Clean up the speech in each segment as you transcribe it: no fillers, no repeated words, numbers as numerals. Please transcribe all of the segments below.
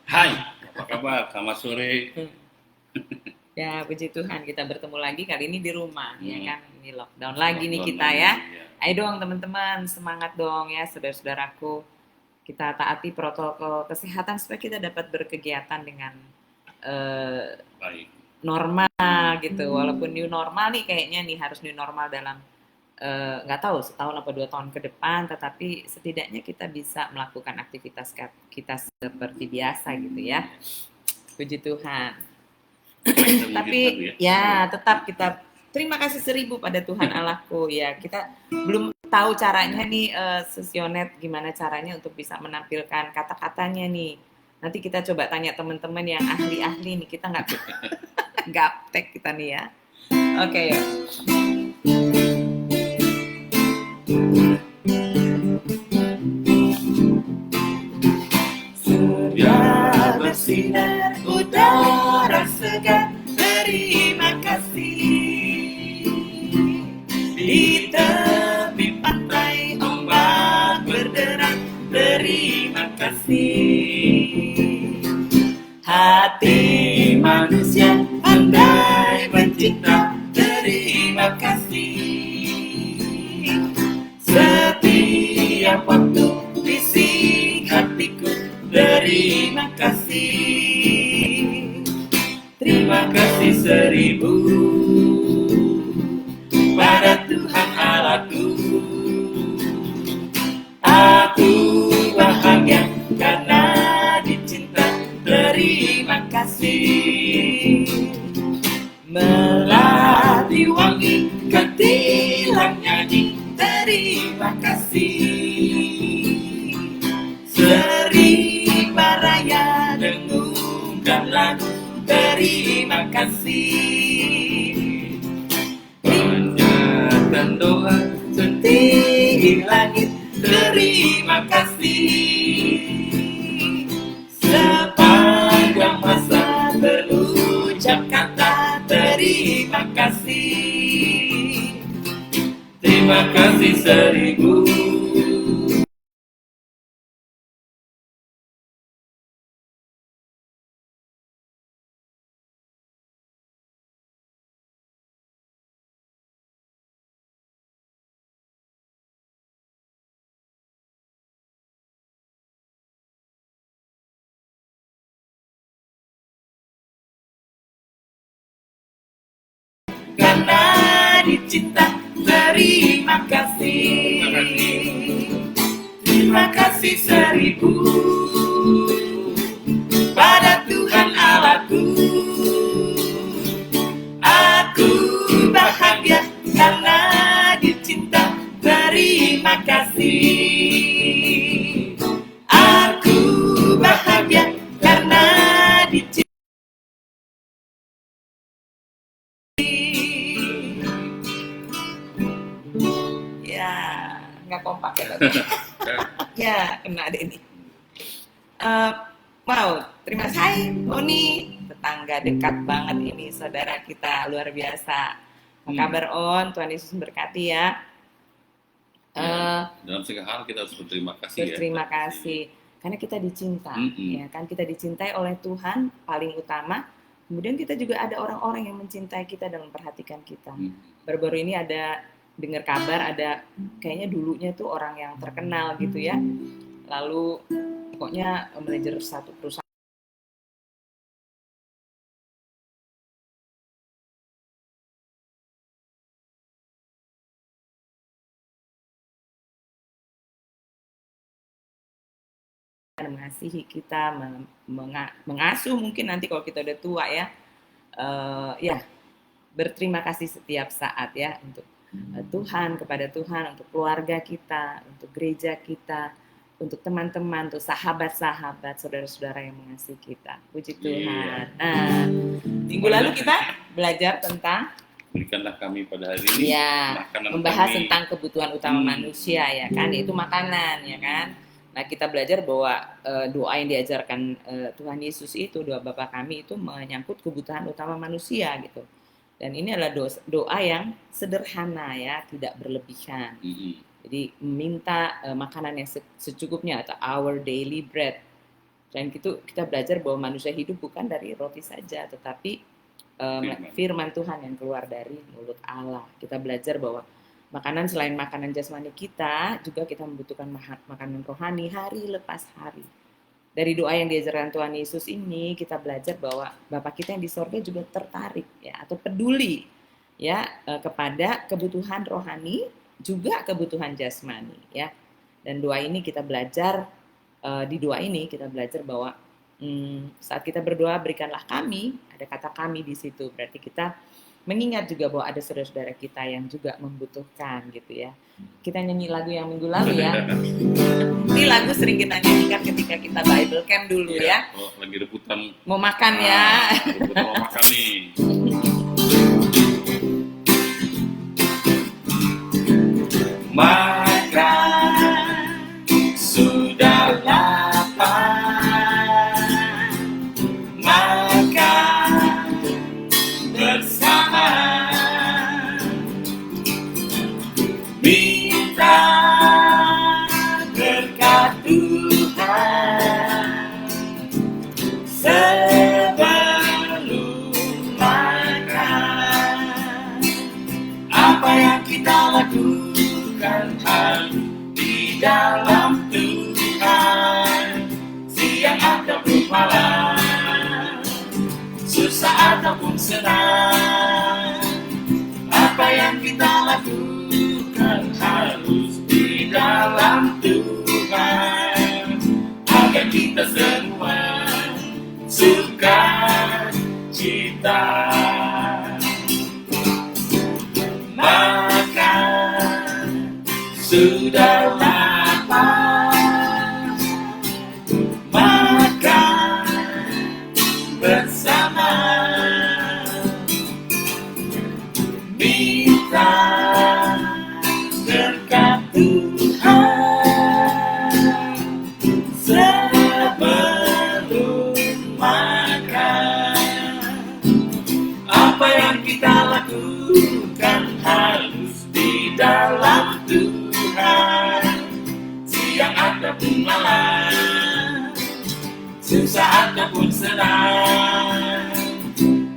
Hai, apa kabar? Selamat sore. Ya, puji Tuhan kita bertemu lagi kali ini di rumah, ya Hmm, kan? Ini lockdown lagi nih lockdown kita lagi ya. ya. Ayo dong teman-teman, semangat dong ya saudara-saudaraku. Kita taati protokol kesehatan supaya kita dapat berkegiatan dengan eh, Baik. normal gitu. Walaupun new normal nih kayaknya nih harus new normal dalam nggak tahu setahun apa 2 tahun ke depan, tetapi setidaknya kita bisa melakukan aktivitas kita seperti biasa gitu ya. Puji Tuhan. Mari kita menyanyikan lagu Tapi ya. ya tetap kita terima kasih 1000 pada Tuhan Allahku ya. Kita belum tahu caranya nih sesionet gimana caranya untuk bisa menampilkan kata-katanya nih. Nanti kita coba tanya teman-teman yang ahli-ahli nih. Kita nggak gaptek kita nih ya. Oke ya. Sudah bersinar udara segar, terima kasih. Di tepi pantai ombak berderak, terima kasih. Hati manusia pandai mencipta, terima kasih. Setiap waktu bisik hatiku, terima kasih. Terima kasih 1000 pada Tuhan Allahku. Aku bahagia karena dicinta, terima kasih. Melati wangi ketilang nyanyi, terima kasih. Serimba raya dengungkan lagu, terima kasih. Panjatkan doa setinggi langit, terima kasih. Sepanjang masa terucap kata, terima kasih. Terima kasih 1000. Karena dicinta, terima kasih. Terima kasih 1000 pada Tuhan Allahku. Aku bahagia karena dicinta, terima kasih. Aku bahagia karena dicinta. Ya, nggak kompak ya tadi. Ya, kena deh ini. Eh, wow, terima kasih Oni, tetangga dekat banget ini saudara kita luar biasa. Apa kabar On? Tuhan Yesus memberkati ya. Dalam segala hal kita harus berterima kasih ya. Berterima kasih karena kita dicinta, ya kan kita dicintai oleh Tuhan paling utama. Kemudian kita juga ada orang-orang yang mencintai kita dan memperhatikan kita. Baru-baru ini ada dengar kabar ada kayaknya dulunya tuh orang yang terkenal gitu ya. Lalu pokoknya manajer satu perusahaan mengasihi kita, mengasuh mungkin nanti kalau kita udah tua ya, ya berterima kasih setiap saat ya untuk Tuhan, kepada Tuhan, untuk keluarga kita, untuk gereja kita, untuk teman-teman, untuk sahabat-sahabat, saudara-saudara yang mengasihi kita. Puji Tuhan. Nah, minggu lalu kita belajar tentang Berikanlah kami pada hari ini ya, makanan membahas kami. tentang kebutuhan utama manusia ya kan, itu makanan ya kan. Nah kita belajar bahwa doa yang diajarkan Tuhan Yesus itu, doa Bapa kami itu menyangkut kebutuhan utama manusia gitu. Dan ini adalah doa yang sederhana ya, tidak berlebihan. Jadi meminta makanan yang secukupnya atau our daily bread. Selain itu kita belajar bahwa manusia hidup bukan dari roti saja, tetapi firman Tuhan yang keluar dari mulut Allah. Kita belajar bahwa makanan selain makanan jasmani kita, juga kita membutuhkan makanan rohani hari lepas hari. Dari doa yang diajarkan Tuhan Yesus ini, kita belajar bahwa Bapa kita yang di sorga juga tertarik ya atau peduli ya kepada kebutuhan rohani juga kebutuhan jasmani ya. Dan doa ini kita belajar di doa ini kita belajar bahwa saat kita berdoa berikanlah kami, ada kata kami di situ, berarti kita mengingat juga bahwa ada saudara-saudara kita yang juga membutuhkan gitu ya. Kita nyanyi lagu yang minggu lalu ya. Ini lagu sering kita nyanyikan ketika kita Bible Camp dulu ya. Oh, lagi rebutan mau makan ya. Rebutan mau makan nih. Makan sudah lapar, makan bersama, minta berkat Tuhan sebelum makan. Apa yang kita lakukan di dalam Tuhan, siang ataupun malam, susah ataupun senang. Apa yang kita lakukan harus di dalam Tuhan, agar kita semua suka cita. Makan sudah lapar, makan bersama, minta berkat Tuhan sebelum makan. Apa yang kita lakukan harus di dalam Tuhan, siang ataupun malam, susah ataupun senang.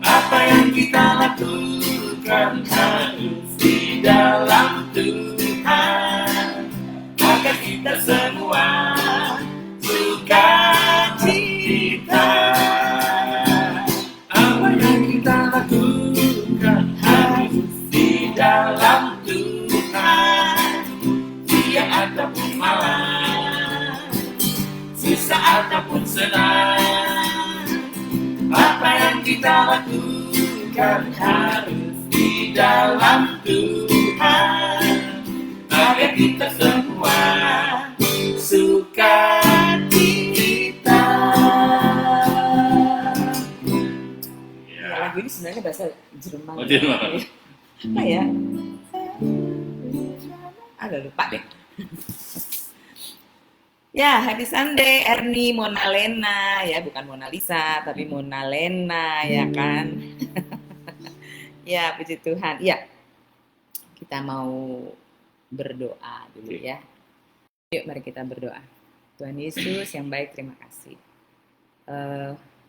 Apa yang kita lakukan harus di dalam Tuhan, agar kita semua suka cita. Apa yang kita lakukan harus di dalam Tuhan, siang ataupun malam, susah ataupun senang. Apa yang kita lakukan harus di dalam Tuhan, agar kita semua suka cita. Lagu ini sebenarnya bahasa Jerman. Oh, Jerman. Apa ya? Agak lupa deh. Ya, Happy Sunday, Ernie, Mona Lena, ya bukan Mona Lisa, tapi Mona Lena, ya kan? Ya, puji Tuhan. Ya, kita mau berdoa dulu ya. Yuk, mari kita berdoa. Tuhan Yesus yang baik, terima kasih.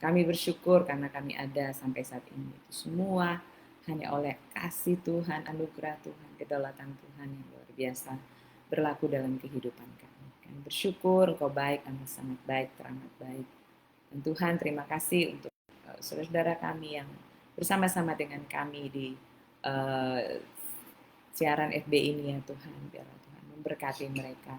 Kami bersyukur karena kami ada sampai saat ini. Itu semua hanya oleh kasih Tuhan, anugerah Tuhan, kedaulatan Tuhan yang luar biasa berlaku dalam kehidupan kami. Kami bersyukur Engkau baik, Engkau sangat baik, teramat baik. Dan Tuhan terima kasih untuk saudara-saudara kami yang bersama-sama dengan kami di siaran FB ini ya Tuhan. Biarlah Tuhan memberkati mereka.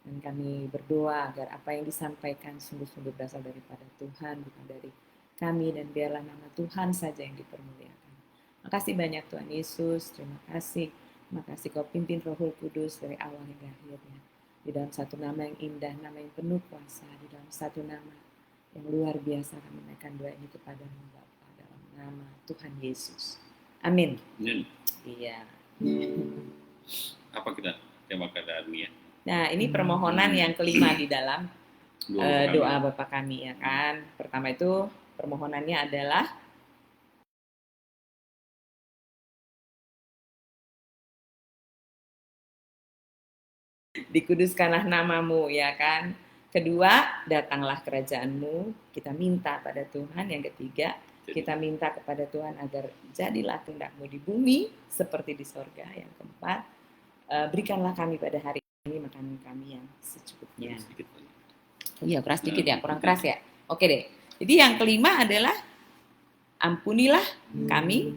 Dan kami berdoa agar apa yang disampaikan sungguh-sungguh berasal daripada Tuhan, bukan dari kami. Dan biarlah nama Tuhan saja yang dipermuliakan. Makasih banyak Tuhan Yesus, terima kasih. Terima kasih Kau pimpin Roh Kudus dari awal hingga akhirnya. Di dalam satu nama yang indah, nama yang penuh kuasa, di dalam satu nama yang luar biasa kami menaikkan doa ini kepada-Mu Bapa dalam nama Tuhan Yesus. Amin. Iya. Apa kita tema pada hari ini ya? Nah, ini permohonan yang kelima di dalam doa Bapa kami ya kan. Pertama itu permohonannya adalah dikuduskanlah namamu ya kan. Kedua, datanglah kerajaanmu. Kita minta pada Tuhan. Yang ketiga, kita minta kepada Tuhan agar jadilah kehendak-Mu di bumi seperti di sorga. Yang keempat, berikanlah kami pada hari ini makanan kami yang secukupnya. Iya, keras dikit ya, kurang keras ya. Oke deh. Jadi yang kelima adalah ampunilah kami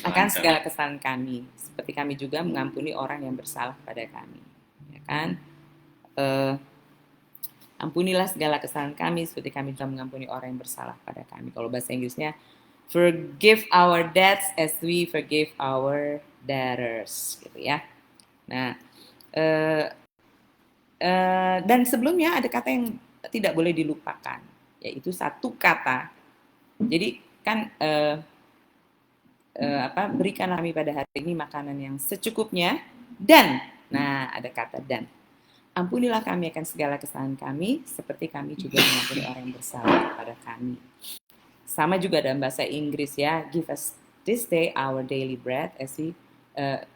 akan segala kesalahan kami, seperti kami juga mengampuni orang yang bersalah pada kami. Ya kan? Ampunilah segala kesalahan kami seperti kami juga mengampuni orang yang bersalah pada kami. Kalau bahasa Inggrisnya, forgive our debts as we forgive our debtors, gitu ya. Nah, dan sebelumnya ada kata yang tidak boleh dilupakan, yaitu satu kata. Jadi kan berikanlah kami pada hari ini makanan yang secukupnya dan, nah ada kata dan. Ampunilah kami akan segala kesalahan kami, seperti kami juga mengampuni orang yang bersalah kepada kami. Sama juga dalam bahasa Inggris ya, give us this day our daily bread, as we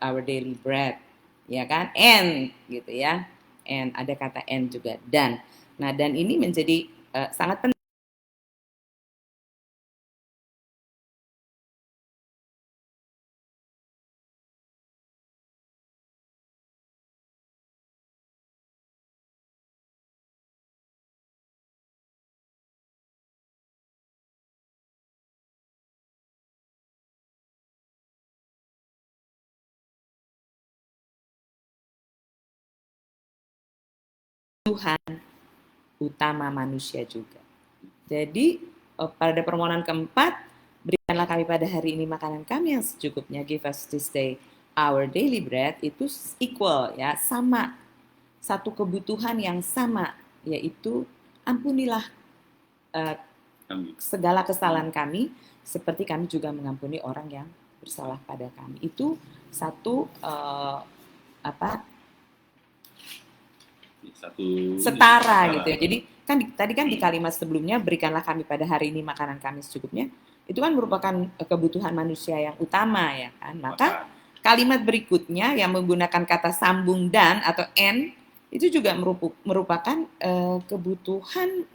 our daily bread, ya kan? And gitu ya, and ada kata and juga dan. Nah dan ini menjadi sangat penting. Tuhan utama manusia juga. Jadi pada permohonan keempat, berikanlah kami pada hari ini makanan kami yang secukupnya, give us this day our daily bread, itu equal ya, sama, satu kebutuhan yang sama, yaitu ampunilah segala kesalahan kami seperti kami juga mengampuni orang yang bersalah pada kami. Itu satu setara gitu ya. Jadi kan tadi kan di kalimat sebelumnya, berikanlah kami pada hari ini makanan kami secukupnya, itu kan merupakan kebutuhan manusia yang utama ya kan. Maka kalimat berikutnya yang menggunakan kata sambung dan atau and itu juga merupakan kebutuhan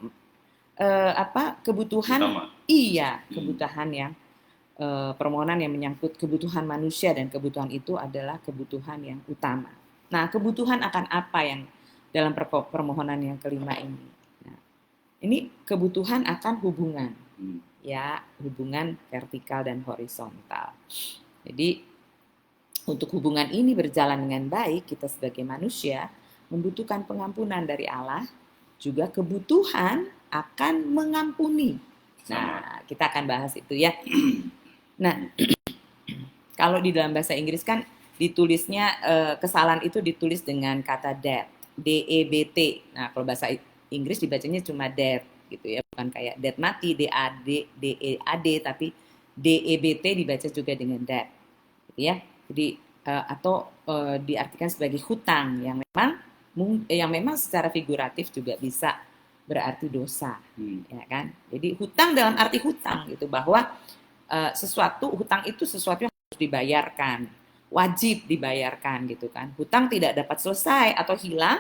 kebutuhan utama. Iya, kebutuhan yang permohonan yang menyangkut kebutuhan manusia, dan kebutuhan itu adalah kebutuhan yang utama. Nah, kebutuhan akan apa yang dalam permohonan yang kelima ini? Nah, ini kebutuhan akan hubungan, ya, hubungan vertikal dan horizontal. Jadi, untuk hubungan ini berjalan dengan baik, kita sebagai manusia membutuhkan pengampunan dari Allah, juga kebutuhan akan mengampuni. Nah, kita akan bahas itu ya. Nah, kalau di dalam bahasa Inggris kan ditulisnya kesalahan itu ditulis dengan kata debt, D-E-B-T. Nah, kalau bahasa Inggris dibacanya cuma debt gitu ya, bukan kayak debt mati, D-A-D-D-E-A-D, tapi D-E-B-T dibaca juga dengan debt, gitu ya. Jadi atau diartikan sebagai hutang yang memang secara figuratif juga bisa berarti dosa, ya kan? Jadi hutang dalam arti hutang gitu, bahwa hutang itu sesuatu yang harus dibayarkan, wajib dibayarkan gitu kan. Hutang tidak dapat selesai atau hilang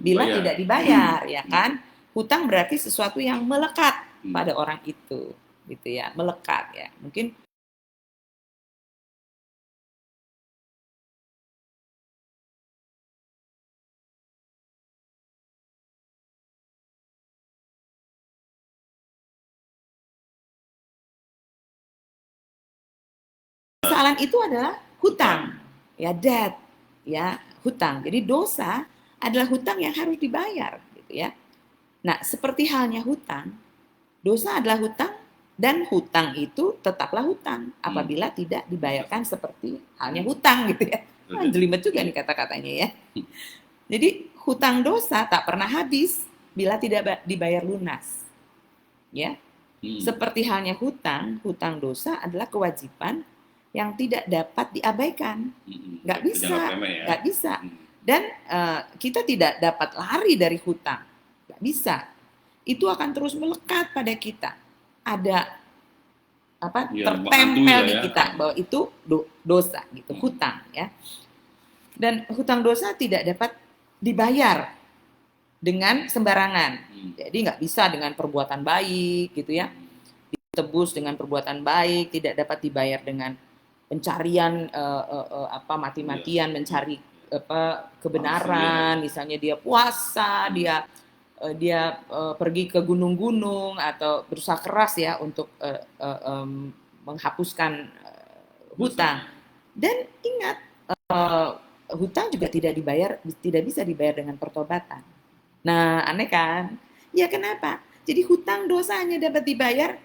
bila tidak dibayar, ya kan? Hutang berarti sesuatu yang melekat pada orang itu, gitu ya, melekat ya. Mungkin kesalahan itu adalah hutang, ya, debt, ya, hutang. Jadi dosa adalah hutang yang harus dibayar, gitu ya. Nah, seperti halnya hutang, dosa adalah hutang, dan hutang itu tetaplah hutang apabila tidak dibayarkan seperti halnya hutang, gitu ya. Jelimet juga nih kata-katanya ya. Jadi hutang dosa tak pernah habis bila tidak dibayar lunas, ya. Seperti halnya hutang dosa adalah kewajiban yang tidak dapat diabaikan, nggak bisa. Dan kita tidak dapat lari dari hutang, nggak bisa. Itu akan terus melekat pada kita, ada tertempel di kita bahwa itu dosa gitu, hutang ya. Dan hutang dosa tidak dapat dibayar dengan sembarangan. Hmm. Jadi nggak bisa dengan perbuatan baik gitu ya, ditebus dengan perbuatan baik, tidak dapat dibayar dengan pencarian mati-matian mencari kebenaran. Misalnya dia puasa, dia pergi ke gunung-gunung atau berusaha keras ya untuk menghapuskan hutang. Dan ingat, hutang juga tidak bisa dibayar dengan pertobatan. Nah, aneh kan? Ya kenapa? Jadi hutang dosanya dapat dibayar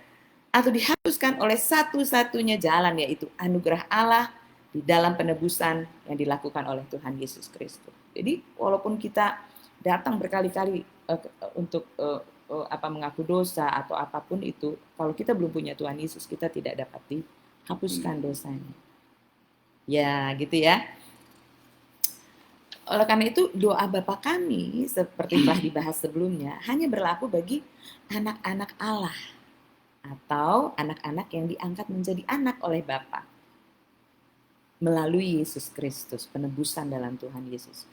atau dihapuskan oleh satu-satunya jalan, yaitu anugerah Allah di dalam penebusan yang dilakukan oleh Tuhan Yesus Kristus. Jadi walaupun kita datang berkali-kali untuk mengaku dosa atau apapun itu, kalau kita belum punya Tuhan Yesus, kita tidak dapat dihapuskan dosanya. Ya, gitu ya. Oleh karena itu, doa Bapa kami, seperti telah dibahas sebelumnya, hanya berlaku bagi anak-anak Allah atau anak-anak yang diangkat menjadi anak oleh Bapa melalui Yesus Kristus, penebusan dalam Tuhan Yesus.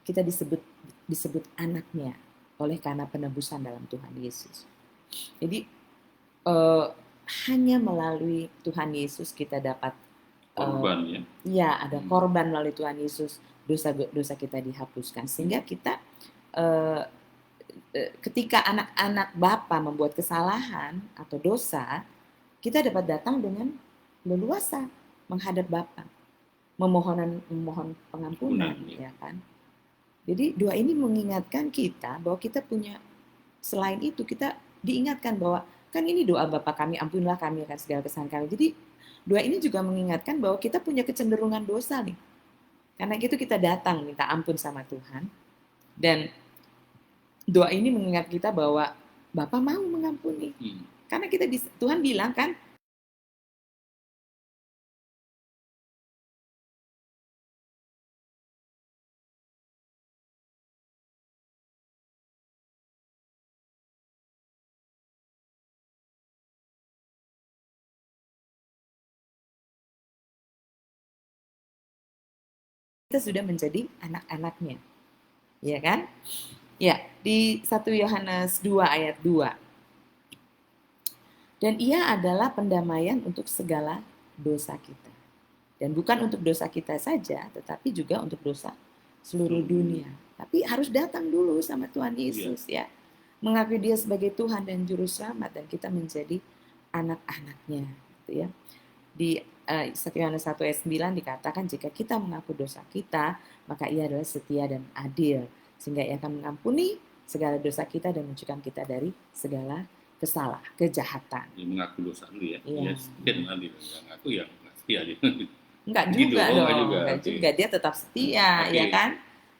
Kita disebut anaknya oleh karena penebusan dalam Tuhan Yesus. Jadi hanya melalui Tuhan Yesus kita dapat korban ya. Ya, ada korban melalui Tuhan Yesus, dosa kita dihapuskan. Sehingga kita ketika anak-anak Bapa membuat kesalahan atau dosa, kita dapat datang dengan leluasa menghadap Bapa, memohon pengampunan, ya kan? Jadi doa ini mengingatkan kita bahwa kita punya, selain itu kita diingatkan bahwa kan ini doa Bapa kami, ampunilah kami akan segala kesalahan kami. Jadi doa ini juga mengingatkan bahwa kita punya kecenderungan dosa nih. Karena itu kita datang minta ampun sama Tuhan. Dan doa ini mengingat kita bahwa Bapa mau mengampuni. Karena Tuhan bilang kan, kita sudah menjadi anak-anaknya. Ya kan? Ya, di 1 Yohanes 2 ayat 2. Dan ia adalah pendamaian untuk segala dosa kita. Dan bukan untuk dosa kita saja, tetapi juga untuk dosa seluruh dunia. Tapi harus datang dulu sama Tuhan Yesus ya. Mengakui dia sebagai Tuhan dan Juru Selamat, dan kita menjadi anak-anaknya. Gitu ya. Di 1 Yohanes 1 ayat 9 dikatakan, jika kita mengaku dosa kita, maka ia adalah setia dan adil, sehingga ia akan mengampuni segala dosa kita dan mencucikan kita dari segala kejahatan. Ya, mengaku dosa dulu ya. Iya. Setia dan adil. Mengaku ya nggak setia dia. Enggak Gitu, juga dong, enggak juga. Dia tetap setia, ya kan?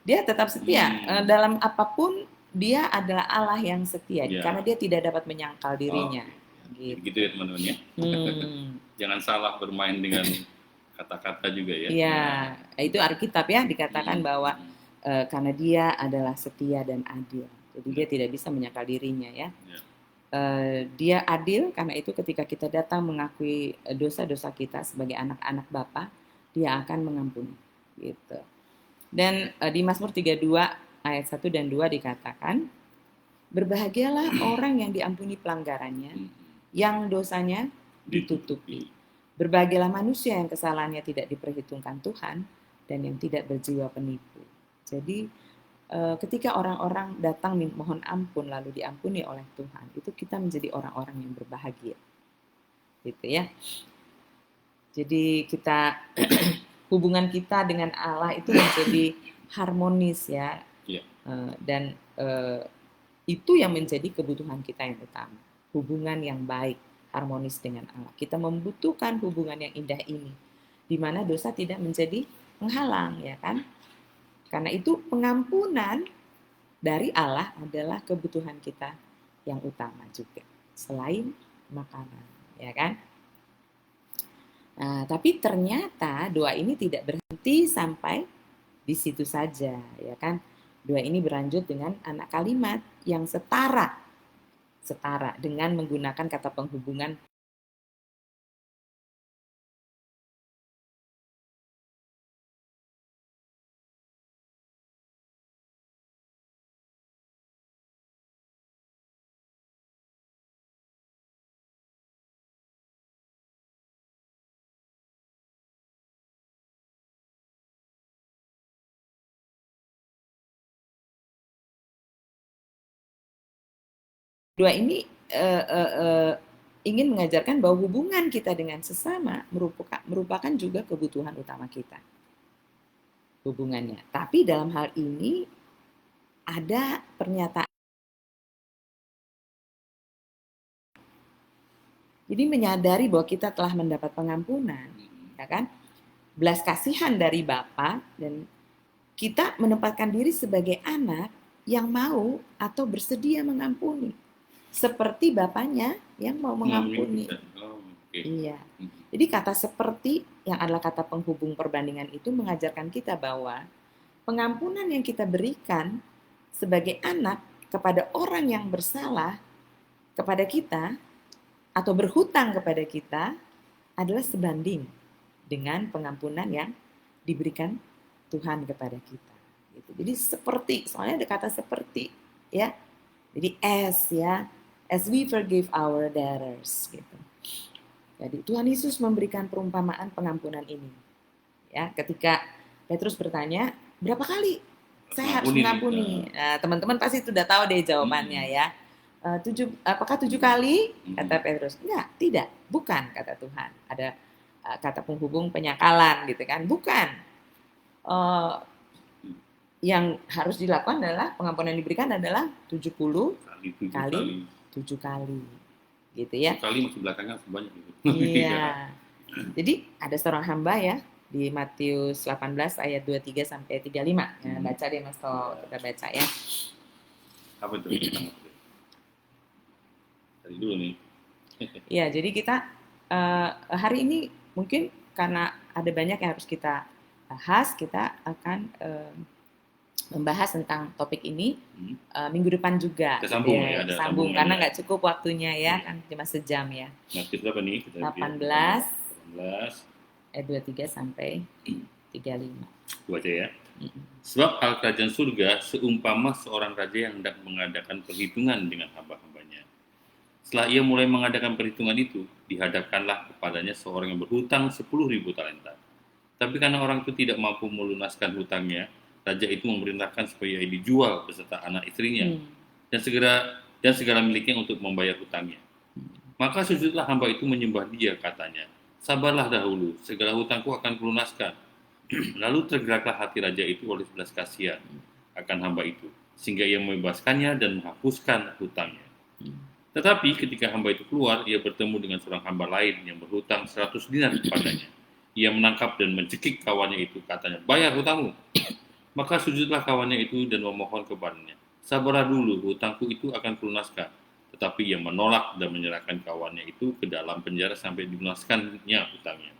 Dia tetap setia. Dalam apapun, dia adalah Allah yang setia, karena dia tidak dapat menyangkal dirinya. Gitu ya teman-teman ya. Jangan salah bermain dengan kata-kata juga ya. Iya, itu Alkitab ya, dikatakan bahwa karena dia adalah setia dan adil. Jadi dia tidak bisa menyangkal dirinya ya. Dia adil, karena itu ketika kita datang mengakui dosa-dosa kita sebagai anak-anak Bapa, dia akan mengampuni. Gitu. Dan di Mazmur 32 ayat 1 dan 2 dikatakan, berbahagialah orang yang diampuni pelanggarannya, yang dosanya ditutupi. Berbahagialah manusia yang kesalahannya tidak diperhitungkan Tuhan, dan yang tidak berjiwa penipu. Jadi ketika orang-orang datang mohon ampun lalu diampuni oleh Tuhan, itu kita menjadi orang-orang yang berbahagia. Gitu ya. Jadi kita hubungan kita dengan Allah itu menjadi harmonis ya. Dan itu yang menjadi kebutuhan kita yang utama. Hubungan yang baik, harmonis dengan Allah. Kita membutuhkan hubungan yang indah ini, di mana dosa tidak menjadi penghalang, ya kan? Karena itu pengampunan dari Allah adalah kebutuhan kita yang utama juga, selain makanan, ya kan? Nah, tapi ternyata doa ini tidak berhenti sampai di situ saja, ya kan? Doa ini berlanjut dengan anak kalimat yang setara dengan menggunakan kata penghubungan Dua ini eh, eh, eh, ingin mengajarkan bahwa hubungan kita dengan sesama merupakan juga kebutuhan utama kita, hubungannya. Tapi dalam hal ini ada pernyataan. Jadi menyadari bahwa kita telah mendapat pengampunan, ya kan? Belas kasihan dari Bapa, dan kita menempatkan diri sebagai anak yang mau atau bersedia mengampuni. Seperti Bapaknya yang mau mengampuni. Iya. Jadi kata seperti yang adalah kata penghubung perbandingan itu mengajarkan kita bahwa pengampunan yang kita berikan sebagai anak kepada orang yang bersalah kepada kita atau berhutang kepada kita adalah sebanding dengan pengampunan yang diberikan Tuhan kepada kita. Gitu. Jadi seperti, soalnya ada kata seperti, ya. Jadi as we forgive our debtors, gitu. Jadi Tuhan Yesus memberikan perumpamaan pengampunan ini. Ya, ketika Petrus bertanya, berapa kali saya harus mengampuni? Nah, teman-teman pasti sudah tahu deh jawabannya ya. Apakah 7 kali? Kata Petrus. Enggak, tidak, bukan, kata Tuhan. Ada kata penghubung penyakalan gitu kan. Bukan. Yang harus dilakukan adalah pengampunan yang diberikan adalah 70 kali 7 kali. Gitu ya. 7 kali masih belakangnya banyak gitu. Iya. Jadi ada seorang hamba ya di Matius 18 ayat 23 sampai 35. Ya, baca deh Mas Toh, kita baca ya. Apa itu? Tadi dulu nih. Iya, jadi kita hari ini mungkin karena ada banyak yang harus kita bahas, kita akan membahas tentang topik ini minggu depan juga. Kita sambung ya, sambung karena nggak cukup waktunya ya, kan cuma sejam ya. Matius berapa nih? 18 ayat 23 sampai 35. Baca ya. Sebab hal kerajaan surga seumpama seorang raja yang hendak mengadakan perhitungan dengan hamba-hambanya. Setelah ia mulai mengadakan perhitungan itu, dihadapkanlah kepadanya seorang yang berhutang 10.000 talenta. Tapi karena orang itu tidak mampu melunaskan hutangnya, raja itu memerintahkan supaya ia dijual beserta anak istrinya dan segala miliknya untuk membayar hutangnya. Maka sujudlah hamba itu menyembah dia, katanya, sabarlah dahulu, segala hutangku akan kulunaskan. Lalu tergeraklah hati raja itu oleh belas kasihan akan hamba itu, sehingga ia membebaskannya dan menghapuskan hutangnya. Tetapi ketika hamba itu keluar, ia bertemu dengan seorang hamba lain yang berhutang 100 dinar kepadanya. Ia menangkap dan mencekik kawannya itu, katanya, bayar hutangmu. Maka sujudlah kawannya itu dan memohon kepadanya, sabarlah dulu, hutangku itu akan kulunaskan. Tetapi ia menolak dan menyerahkan kawannya itu ke dalam penjara sampai dilunaskannya hutangnya.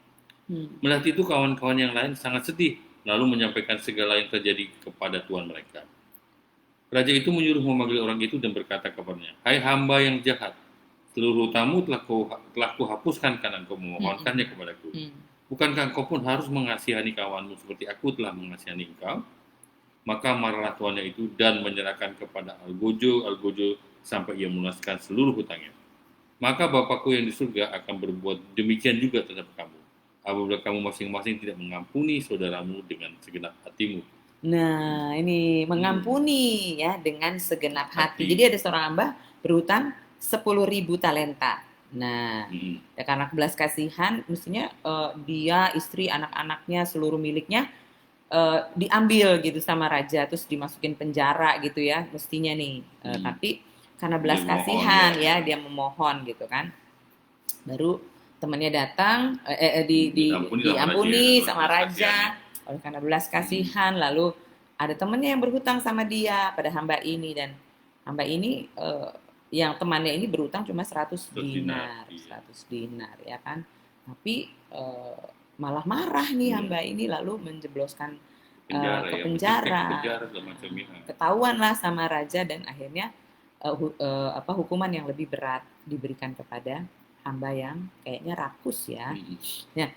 Melihat itu kawan-kawan yang lain sangat sedih, lalu menyampaikan segala yang terjadi kepada tuan mereka. Raja itu menyuruh memanggil orang itu dan berkata kepadanya, hai hamba yang jahat, seluruh hutangmu telah kuhapuskan karena engkau memohonkannya kepadaku. Bukankah engkau pun harus mengasihani kawanmu seperti aku telah mengasihani engkau? Maka marahlah tuannya itu dan menyerahkan kepada algojo sampai ia melunaskan seluruh hutangnya. Maka Bapakku yang di surga akan berbuat demikian juga terhadap kamu, apabila kamu masing-masing tidak mengampuni saudaramu dengan segenap hatimu. Nah, ini mengampuni ya dengan segenap hati. Jadi ada seorang hamba berhutang 10.000 talenta. Nah, ya karena belas kasihan, mestinya dia, istri, anak-anaknya, seluruh miliknya diambil gitu sama raja, terus dimasukin penjara gitu ya, mestinya nih. Tapi karena belas kasihan ya, dia memohon gitu kan. Baru temannya datang, diampuni sama raja. Oleh karena belas kasihan, lalu ada temannya yang berhutang sama dia pada hamba ini, dan hamba ini yang temannya ini berhutang cuma 100 dinar ya kan. Tapi malah marah nih hamba ini, lalu menjebloskan ke penjara. Ketahuan lah sama raja, dan akhirnya hukuman yang lebih berat diberikan kepada hamba yang kayaknya rakus ya. Nah,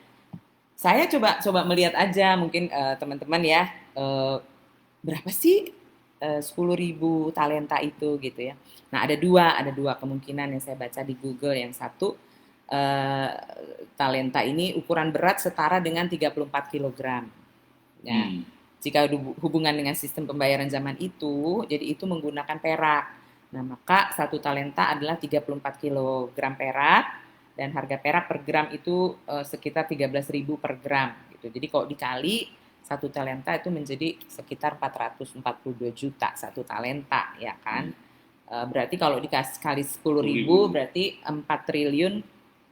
saya coba melihat aja mungkin teman-teman ya, berapa sih 10.000 talenta itu gitu ya. Nah, ada dua kemungkinan yang saya baca di Google. Yang satu, talenta ini ukuran berat setara dengan 34 kg. Ya. Jika hubungan dengan sistem pembayaran zaman itu, jadi itu menggunakan perak. Nah, maka 1 talenta adalah 34 kilogram perak dan harga perak per gram itu sekitar 13.000 per gram gitu. Jadi kalau dikali 1 talenta itu menjadi sekitar 442 juta 1 talenta ya kan. Berarti kalau dikasih kali 10.000 berarti 4 triliun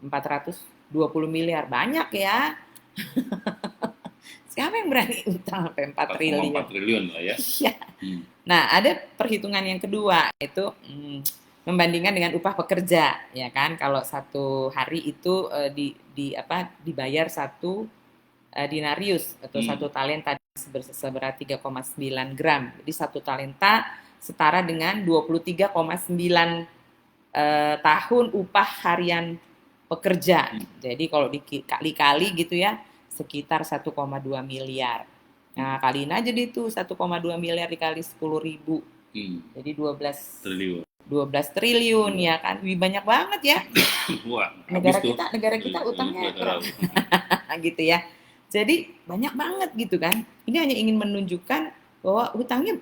420 miliar. Banyak ya. Siapa yang berani utang sampai 4 triliun? 4,4 triliun lah ya. Iya. Nah, ada perhitungan yang kedua itu membandingkan dengan upah pekerja, ya kan? Kalau satu hari itu dibayar 1 denarius atau 1 talenta seberat 3,9 gram. Jadi 1 talenta setara dengan 23,9 tahun upah harian pekerja. Jadi kalau dikali-kali gitu ya, sekitar 1,2 miliar. Nah, kaliin aja deh tuh 1,2 miliar dikali 10.000. Jadi 12 triliun ya kan. Wih, banyak banget ya. Wah, negara kita utangnya gitu ya. Jadi banyak banget gitu kan. Ini hanya ingin menunjukkan bahwa hutangnya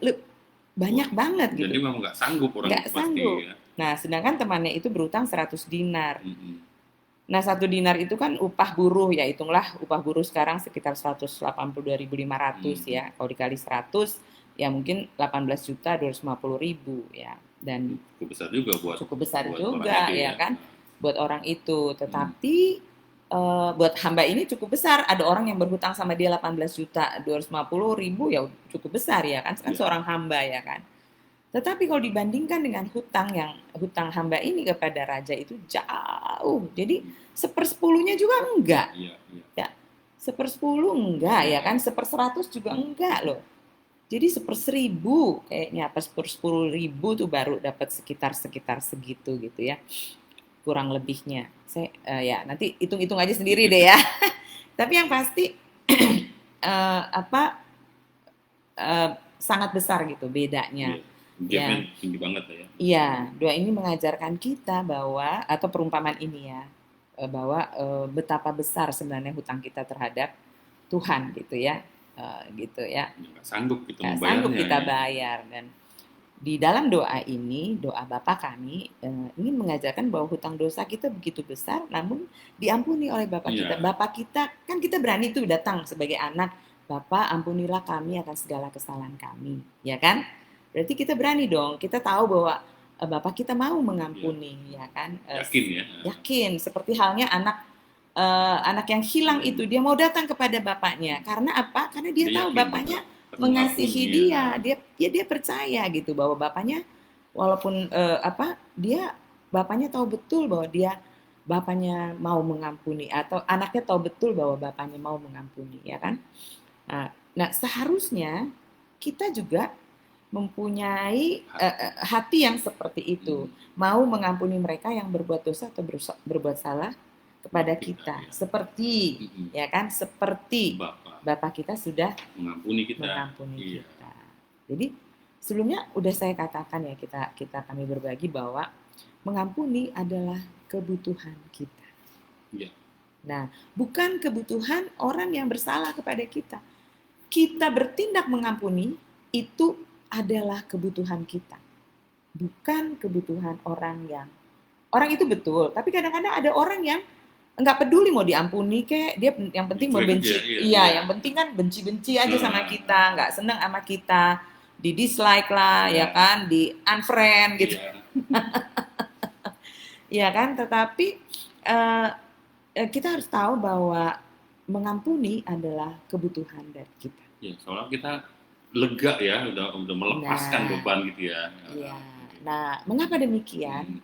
banyak banget gitu. Jadi memang nggak sanggup orang nggak pasti. Sanggup. Ya. Nah, sedangkan temannya itu berutang 100 dinar. Nah, 1 dinar itu kan upah buruh, ya hitunglah upah buruh sekarang sekitar 182.500 ya. Kalau dikali 100 ya mungkin 18.250.000 ya. Dan cukup besar juga ya kan buat orang itu. Tetapi buat hamba ini cukup besar. Ada orang yang berhutang sama dia 18.250.000 ya cukup besar ya kan. Kan seorang hamba ya kan. Tetapi kalau dibandingkan dengan hutang hamba ini kepada raja itu jauh. Jadi 1/10-nya juga enggak. Ya, 1/10 enggak ya kan, 1/100 juga enggak loh. Jadi 1/1000 kayaknya, apa 1/10.000 tuh baru dapat sekitar segitu gitu ya. Kurang lebihnya. Saya ya nanti hitung-hitung aja sendiri deh ya. Tapi yang pasti sangat besar gitu bedanya. Ya. Tinggi banget ya. Iya, doa ini mengajarkan kita bahwa, atau perumpamaan ini ya, bahwa betapa besar sebenarnya hutang kita terhadap Tuhan gitu ya, gitu ya. Nggak sanggup kita membayarnya. Sanggup kita bayar. Dan di dalam doa ini, doa Bapa kami ingin mengajarkan bahwa hutang dosa kita begitu besar, namun diampuni oleh Bapa kita. Bapa kita kan kita berani tuh datang sebagai anak, Bapa ampunilah kami akan segala kesalahan kami, ya kan? Berarti kita berani dong, kita tahu bahwa Bapak kita mau mengampuni, ya kan? Yakin ya? Yakin, seperti halnya anak yang hilang itu, dia mau datang kepada bapaknya. Karena apa? Karena dia tahu bapaknya mengasihi dia percaya gitu bahwa bapaknya, walaupun bapaknya tahu betul bahwa bapaknya mau mengampuni, atau anaknya tahu betul bahwa bapaknya mau mengampuni, ya kan? Nah, seharusnya kita juga mempunyai hati yang seperti itu, mau mengampuni mereka yang berbuat dosa atau berbuat salah kepada kita, seperti ya kan, seperti Bapa kita sudah mengampuni kita. Jadi sebelumnya udah saya katakan ya, kami berbagi bahwa mengampuni adalah kebutuhan kita. Nah, bukan kebutuhan orang yang bersalah kepada kita. Kita bertindak mengampuni itu adalah kebutuhan kita, bukan kebutuhan orang itu betul, tapi kadang-kadang ada orang yang nggak peduli mau diampuni, kayak dia yang penting membenci, yang penting kan benci aja sama kita, nggak seneng sama kita, di dislike lah, ya kan, di unfriend gitu, ya kan. Tetapi kita harus tahu bahwa mengampuni adalah kebutuhan dari kita. Ya, soalnya kita lega ya, udah melepaskan beban gitu ya. Iya. Nah, mengapa demikian?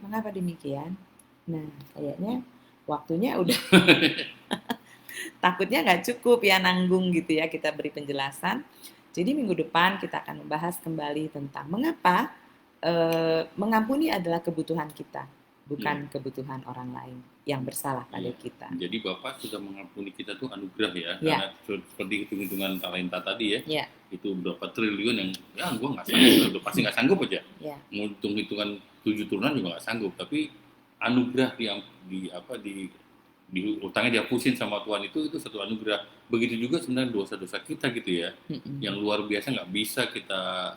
Nah, kayaknya waktunya udah takutnya nggak cukup ya nanggung gitu ya, kita beri penjelasan. Jadi minggu depan kita akan membahas kembali tentang mengapa mengampuni adalah kebutuhan kita, bukan kebutuhan orang lain yang bersalah pada kita. Jadi Bapak sudah mengampuni kita tuh anugerah ya, karena seperti hitung-hitungan talenta tadi ya, itu berapa triliun yang gue nggak sanggup, udah pasti nggak sanggup aja. Ngitung hitungan 7 turunan juga nggak sanggup, tapi anugerah yang di utangnya dihapusin sama Tuhan itu satu anugerah. Begitu juga sebenarnya dosa-dosa kita gitu ya, yang luar biasa nggak bisa kita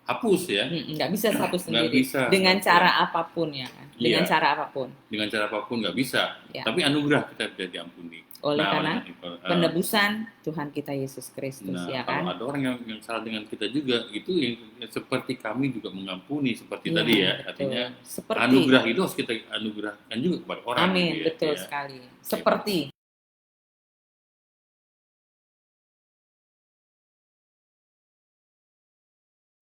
hapus ya. Nggak bisa satu Nggak sendiri. bisa. Dengan cara apapun ya kan. Dengan Iya. cara apapun. Dengan cara apapun nggak bisa. Ya. Tapi anugerah kita bisa diampuni. Oleh karena oleh- penebusan Tuhan kita Yesus Kristus Nah, ya kalau kan. ada orang yang salah dengan kita juga, itu yang seperti kami juga mengampuni seperti Iya, tadi ya. betul. Artinya Seperti. anugerah itu harus kita anugerahkan juga kepada orang. Amin, gitu ya, betul ya. sekali. Seperti.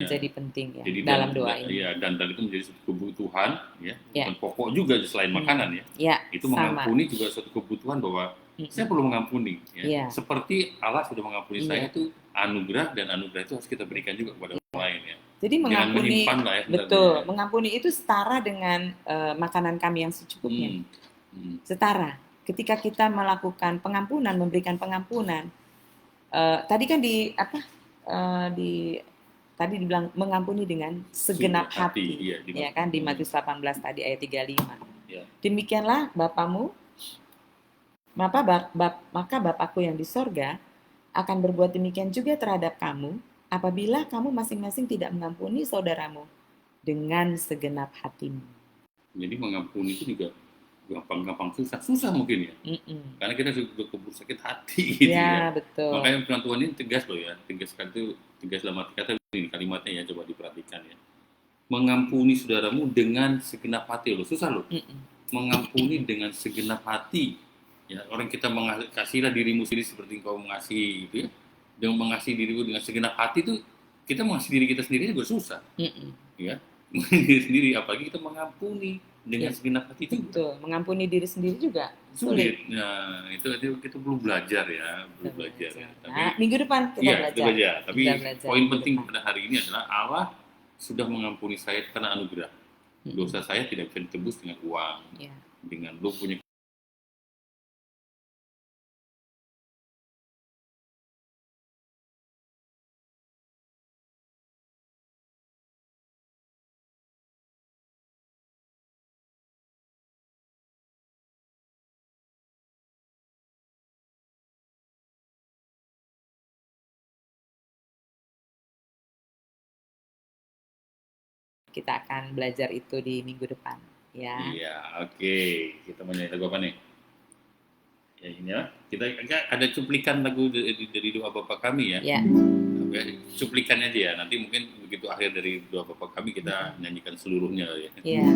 Jadi penting ya Jadi dalam doa ini. Ya, dan itu menjadi suatu kebutuhan ya, Ya. dan pokok juga selain makanan ya. Ya, Itu sama. mengampuni juga suatu kebutuhan bahwa saya perlu mengampuni ya. Iya. Seperti Allah sudah mengampuni Iya. saya, itu anugerah, dan anugerah itu harus kita berikan juga kepada orang lain ya. Jadi Jangan mengampuni, menyimpan lah ya, betul, sebenarnya. mengampuni itu setara dengan makanan kami yang secukupnya. Setara. Ketika kita melakukan pengampunan, memberikan pengampunan, tadi kan tadi dibilang mengampuni dengan segenap hati, iya, ya kan, di Matius 18 tadi ayat 35. Ya. Demikianlah Bapamu, maka Bapakku yang di sorga akan berbuat demikian juga terhadap kamu, apabila kamu masing-masing tidak mengampuni saudaramu dengan segenap hatimu. Jadi mengampuni itu juga gampang-gampang susah mungkin ya. Karena kita sudah keburu sakit hati gitu ya. Betul. Makanya firman Tuhan ini tegas loh ya. Tegas dalam arti kata ini kalimatnya ya, coba diperhatikan ya. Mengampuni saudaramu dengan segenap hati loh. Susah loh. Mengampuni dengan segenap hati. Ya, orang kita kasihlah dirimu sendiri seperti engkau mengasihi gitu ya. Dengan mengasihi dirimu dengan segenap hati itu, kita mengasihi diri kita sendiri juga susah. Ya. Mengampuni diri sendiri, apalagi kita mengampuni dengan segenap hati itu. Betul, mengampuni diri sendiri juga sulit. Nah, itu kita belum belajar ya, ya. Tapi minggu depan kita belajar. Tapi poin penting pada hari ini adalah Allah sudah mengampuni saya karena anugerah. Dosa saya tidak bisa ditebus dengan uang, dengan lu punya. Kita akan belajar itu di minggu depan, ya. Iya, oke. Kita mau nyanyi lagu apa nih? Ya ini ya. Kita ada cuplikan lagu dari doa Bapa kami ya. Ya. Cuplikannya aja ya. Nanti mungkin begitu akhir dari doa Bapa kami kita nyanyikan seluruhnya ya. Iya.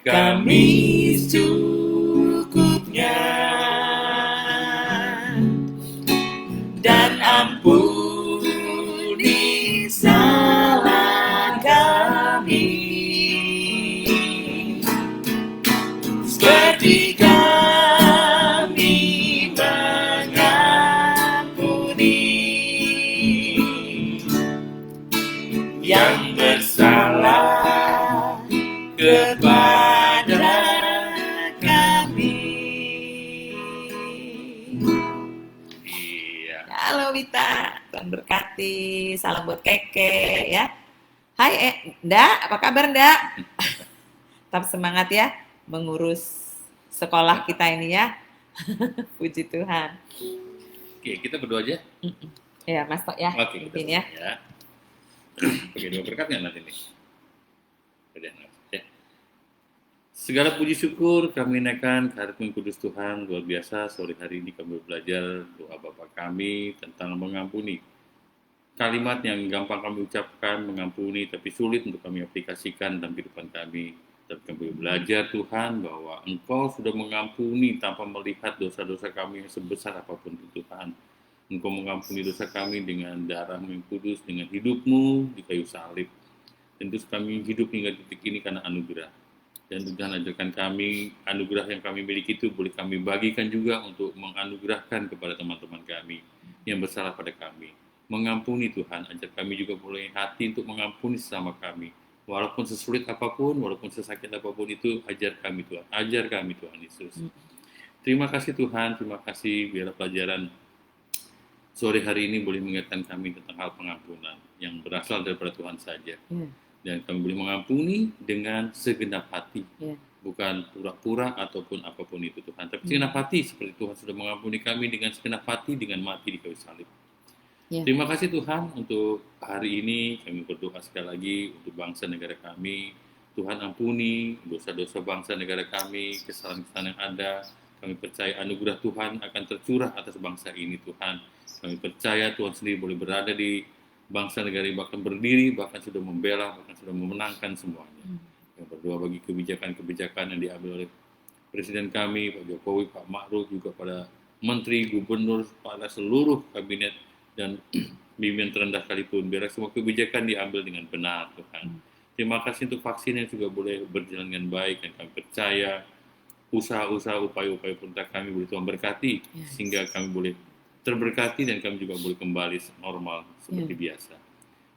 Kami secukupnya, dan ampuni salah kami, seperti kami mengampuni yang bersalah kepada kami. Iya. Halo Wita, Tuhan berkati. Salam buat Keke ya. Hai Nda, apa kabar Nda? Tetap semangat ya mengurus sekolah kita ini ya. Puji Tuhan. Oke, kita berdoa aja. Ya Mas Tok ya. Oke, kita mungkin ya. Pakai doa berkatnya nanti nih. Udah, ya. Segala puji syukur kami naikkan ke hadirat kudus Tuhan. Luar biasa, sore hari ini kami belajar doa Bapa kami tentang mengampuni. Kalimat yang gampang kami ucapkan, mengampuni, tapi sulit untuk kami aplikasikan dalam kehidupan kami. Dan kami belajar Tuhan bahwa Engkau sudah mengampuni tanpa melihat dosa-dosa kami yang sebesar apapun itu Tuhan. Engkau mengampuni dosa kami dengan darah-Mu yang kudus, dengan hidup-Mu di kayu salib. Tentu kami hidup hingga detik ini karena anugerah. Dan Tuhan ajarkan kami, anugerah yang kami miliki itu boleh kami bagikan juga untuk menganugerahkan kepada teman-teman kami yang bersalah pada kami. Mengampuni Tuhan, ajar kami juga boleh hati untuk mengampuni sesama kami. Walaupun sesulit apapun, walaupun sesakit apapun itu, ajar kami Tuhan. Ajar kami Tuhan Yesus. Terima kasih Tuhan, terima kasih biarlah pelajaran sore hari ini boleh mengingatkan kami tentang hal pengampunan yang berasal daripada Tuhan saja. Dan kami boleh mengampuni dengan segenap hati. Bukan pura-pura ataupun apapun itu Tuhan. Tapi segenap hati seperti Tuhan sudah mengampuni kami dengan segenap hati dengan mati di kayu salib. Terima kasih Tuhan untuk hari ini. Kami berdoa sekali lagi untuk bangsa negara kami. Tuhan ampuni dosa-dosa bangsa negara kami, kesalahan-kesalahan yang ada. Kami percaya anugerah Tuhan akan tercurah atas bangsa ini Tuhan. Kami percaya Tuhan sendiri boleh berada di bangsa negara ini, bahkan berdiri, bahkan sudah membela, bahkan sudah memenangkan semuanya. Kami berdoa bagi kebijakan-kebijakan yang diambil oleh Presiden kami, Pak Jokowi, Pak Ma'ruf, juga pada Menteri, Gubernur, pada seluruh kabinet, dan pimpinan terendah sekalipun, biar semua kebijakan diambil dengan benar Tuhan. Terima kasih untuk vaksin yang juga boleh berjalan dengan baik, dan kami percaya usaha-usaha, upaya-upaya pemerintah kami boleh Tuhan berkati, sehingga kami boleh terberkati dan kami juga boleh kembali normal seperti biasa.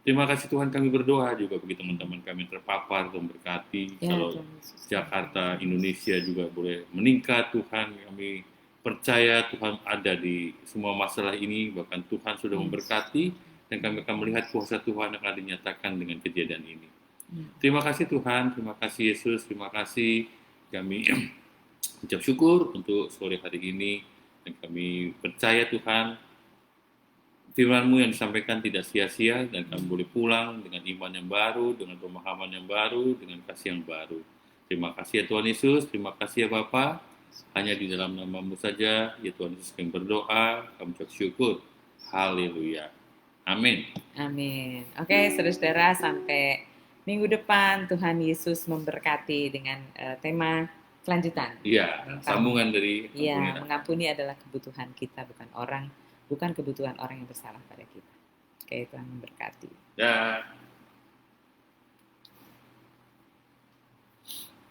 Terima kasih Tuhan, kami berdoa juga bagi teman-teman kami yang terpapar, Tuhan berkati. Kalau Jakarta, Indonesia juga boleh meningkat Tuhan, kami percaya Tuhan ada di semua masalah ini, bahkan Tuhan sudah memberkati, dan kami akan melihat kuasa Tuhan yang akan dinyatakan dengan kejadian ini. Terima kasih Tuhan, terima kasih Yesus, terima kasih. Kami ucap syukur untuk sore hari ini, dan kami percaya Tuhan, firman-Mu yang disampaikan tidak sia-sia, dan kami boleh pulang dengan iman yang baru, dengan pemahaman yang baru, dengan kasih yang baru. Terima kasih ya Tuhan Yesus, terima kasih ya Bapa. Hanya di dalam nama-Mu saja, ya Tuhan Yesus, kami berdoa, kami ucap syukur. Haleluya. Amin. Amin. Oke, saudara-saudara, sampai minggu depan Tuhan Yesus memberkati dengan tema kelanjutan. Iya, sambungan dari Iya, mengampuni adalah kebutuhan kita, bukan kebutuhan orang yang bersalah pada kita. Oke, Tuhan memberkati. Ya.